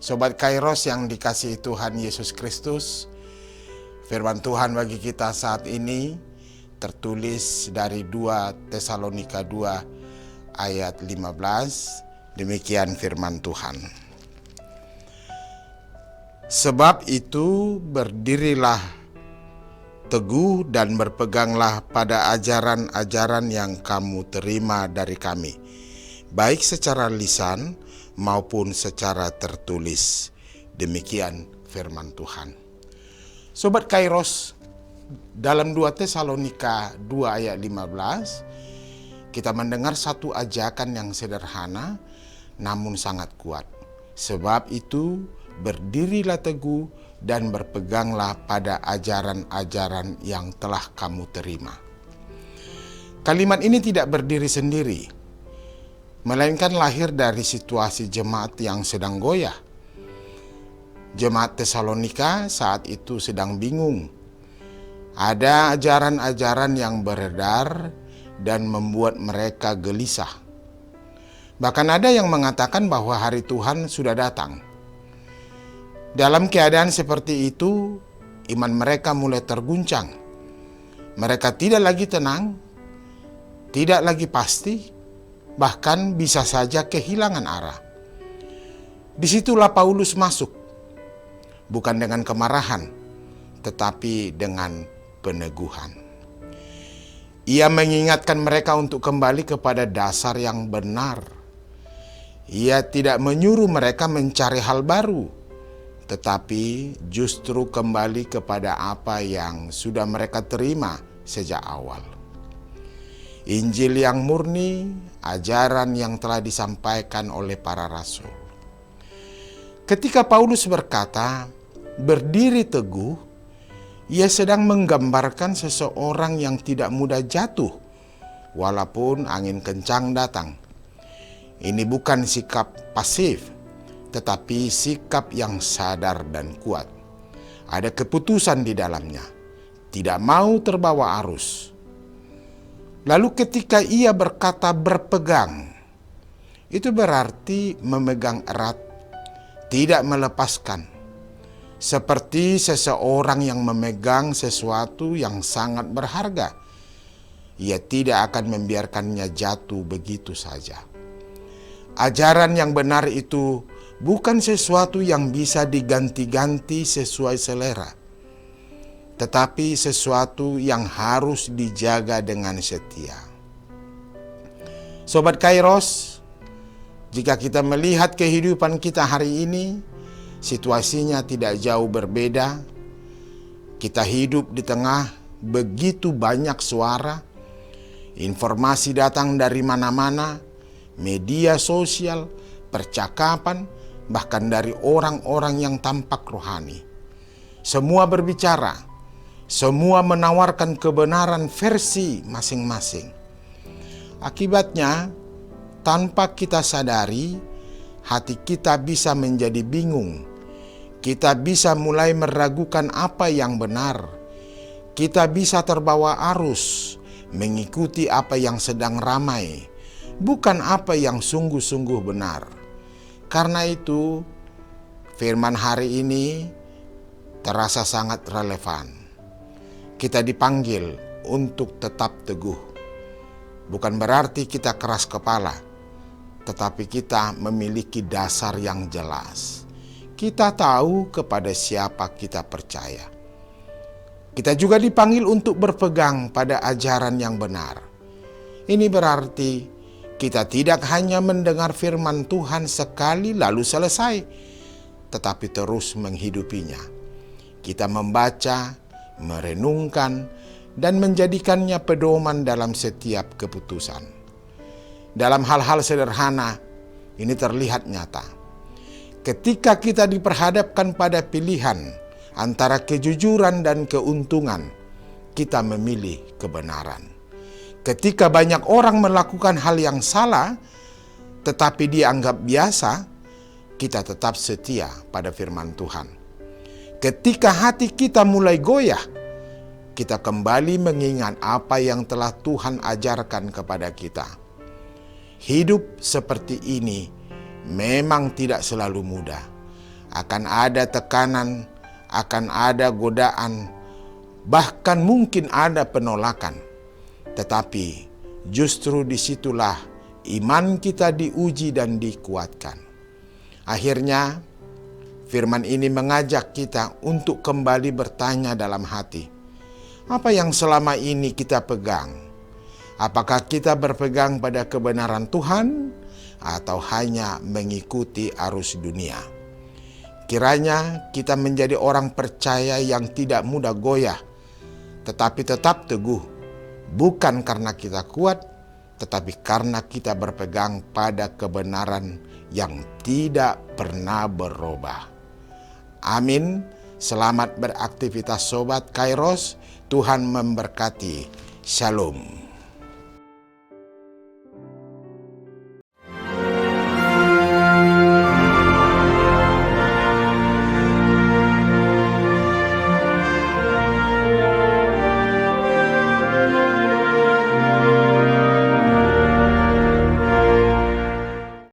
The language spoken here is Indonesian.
Sobat Kairos yang dikasihi Tuhan Yesus Kristus, firman Tuhan bagi kita saat ini tertulis dari 2 Tesalonika 2 ayat 15. Demikian firman Tuhan. Sebab itu berdirilah teguh dan berpeganglah pada ajaran-ajaran yang kamu terima dari kami, baik secara lisan maupun secara tertulis. Demikian firman Tuhan. Sobat Kairos, dalam 2 Tesalonika 2 ayat 15, kita mendengar satu ajakan yang sederhana namun sangat kuat. Sebab itu berdirilah teguh dan berpeganglah pada ajaran-ajaran yang telah kamu terima. Kalimat ini tidak berdiri sendiri, melainkan lahir dari situasi jemaat yang sedang goyah. Jemaat Tesalonika saat itu sedang bingung. Ada ajaran-ajaran yang beredar dan membuat mereka gelisah. Bahkan ada yang mengatakan bahwa hari Tuhan sudah datang. Dalam keadaan seperti itu, iman mereka mulai terguncang. Mereka tidak lagi tenang, tidak lagi pasti, bahkan bisa saja kehilangan arah. Disitulah Paulus masuk, bukan dengan kemarahan, tetapi dengan peneguhan. Ia mengingatkan mereka untuk kembali kepada dasar yang benar. Ia tidak menyuruh mereka mencari hal baru, tetapi justru kembali kepada apa yang sudah mereka terima sejak awal. Injil yang murni, ajaran yang telah disampaikan oleh para rasul. Ketika Paulus berkata, berdiri teguh, ia sedang menggambarkan seseorang yang tidak mudah jatuh, walaupun angin kencang datang. Ini bukan sikap pasif, tetapi sikap yang sadar dan kuat. Ada keputusan di dalamnya, tidak mau terbawa arus. Lalu ketika ia berkata berpegang, itu berarti memegang erat, tidak melepaskan. Seperti seseorang yang memegang sesuatu yang sangat berharga. Ia tidak akan membiarkannya jatuh begitu saja. Ajaran yang benar itu bukan sesuatu yang bisa diganti-ganti sesuai selera, tetapi sesuatu yang harus dijaga dengan setia. Sobat Kairos, jika kita melihat kehidupan kita hari ini, situasinya tidak jauh berbeda. Kita hidup di tengah begitu banyak suara, informasi datang dari mana-mana, media sosial, percakapan, bahkan dari orang-orang yang tampak rohani. Semua berbicara, semua menawarkan kebenaran versi masing-masing. Akibatnya, tanpa kita sadari, hati kita bisa menjadi bingung. Kita bisa mulai meragukan apa yang benar. Kita bisa terbawa arus, mengikuti apa yang sedang ramai, bukan apa yang sungguh-sungguh benar. Karena itu, firman hari ini terasa sangat relevan. Kita dipanggil untuk tetap teguh. Bukan berarti kita keras kepala, tetapi kita memiliki dasar yang jelas. Kita tahu kepada siapa kita percaya. Kita juga dipanggil untuk berpegang pada ajaran yang benar. Ini berarti kita tidak hanya mendengar firman Tuhan sekali lalu selesai, tetapi terus menghidupinya. Kita membaca, merenungkan, dan menjadikannya pedoman dalam setiap keputusan. Dalam hal-hal sederhana, ini terlihat nyata. Ketika kita diperhadapkan pada pilihan antara kejujuran dan keuntungan, kita memilih kebenaran. Ketika banyak orang melakukan hal yang salah, tetapi dianggap biasa, kita tetap setia pada firman Tuhan. Ketika hati kita mulai goyah, kita kembali mengingat apa yang telah Tuhan ajarkan kepada kita. Hidup seperti ini memang tidak selalu mudah. akan ada tekanan, akan ada godaan, bahkan mungkin ada penolakan. Tetapi justru disitulah iman kita diuji dan dikuatkan. Akhirnya firman ini mengajak kita untuk kembali bertanya dalam hati, apa yang selama ini kita pegang? Apakah kita berpegang pada kebenaran Tuhan atau hanya mengikuti arus dunia? Kiranya kita menjadi orang percaya yang tidak mudah goyah, tetapi tetap teguh, bukan karena kita kuat, tetapi karena kita berpegang pada kebenaran yang tidak pernah berubah. Amin. Selamat beraktivitas Sobat Kairos. Tuhan memberkati. Shalom.